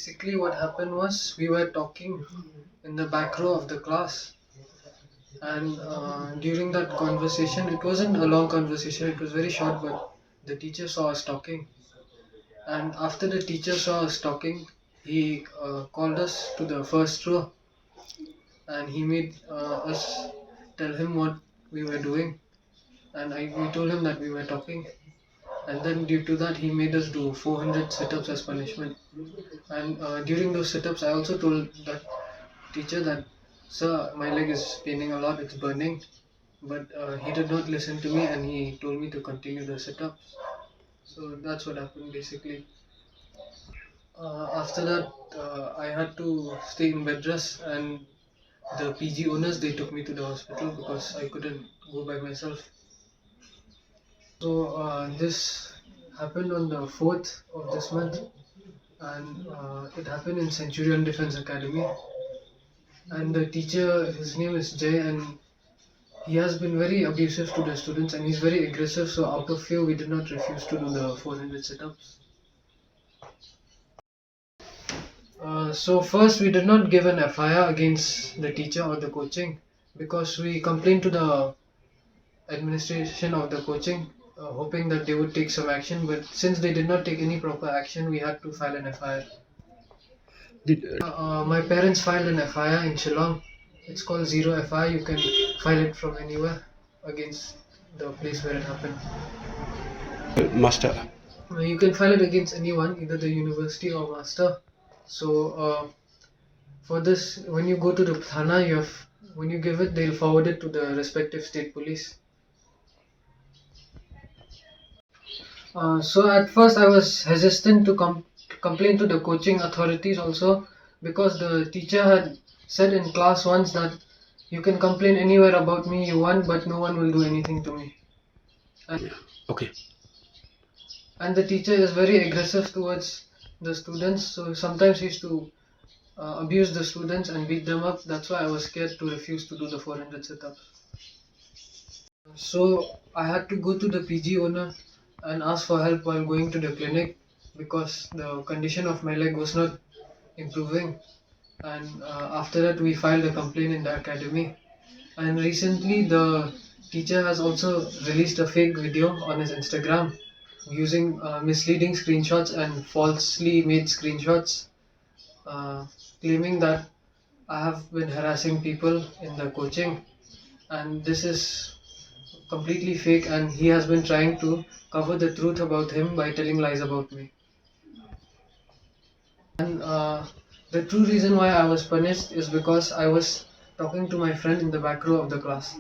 Basically, what happened was we were talking in the back row of the class, and during that conversation, it wasn't a long conversation, it was very short, but the teacher saw us talking. And after the teacher saw us talking, he called us to the first row and he made us tell him what we were doing. And we told him that we were talking. And then, due to that, he made us do 400 sit ups as punishment. And during those sit ups, I also told that teacher that, "Sir, my leg is paining a lot, it's burning." But he did not listen to me and he told me to continue the sit ups. So that's what happened basically. After that, I had to stay in bed rest, and the PG owners they took me to the hospital because I couldn't go by myself. So this happened on the 4th of this month, and it happened in Centurion Defense Academy. And the teacher, his name is Jay, and he has been very abusive to the students, and he's very aggressive. So out of fear, we did not refuse to do the 400 sit-ups. So first, we did not give an FIR against the teacher or the coaching because we complained to the administration of the coaching, hoping that they would take some action. But since they did not take any proper action, we had to file an FIR. My parents filed an FIR in Shillong. It's called Zero FIR. You can file it from anywhere against the place where it happened. Master. You can file it against anyone, either the university or master. So for this, when you go to the thana, when you give it, they'll forward it to the respective state police. So at first I was hesitant to complain to the coaching authorities also, because the teacher had said in class once that you can complain anywhere about me you want, but no one will do anything to me. Okay. And the teacher is very aggressive towards the students, so sometimes he used to abuse the students and beat them up. That's why I was scared to refuse to do the 400 sit-ups. So I had to go to the PG owner and ask for help while going to the clinic because the condition of my leg was not improving. And after that, we filed a complaint in the academy. And recently, the teacher has also released a fake video on his Instagram using misleading screenshots and falsely made screenshots, claiming that I have been harassing people in the coaching, and this is completely fake, and he has been trying to cover the truth about him by telling lies about me. And the true reason why I was punished is because I was talking to my friend in the back row of the class.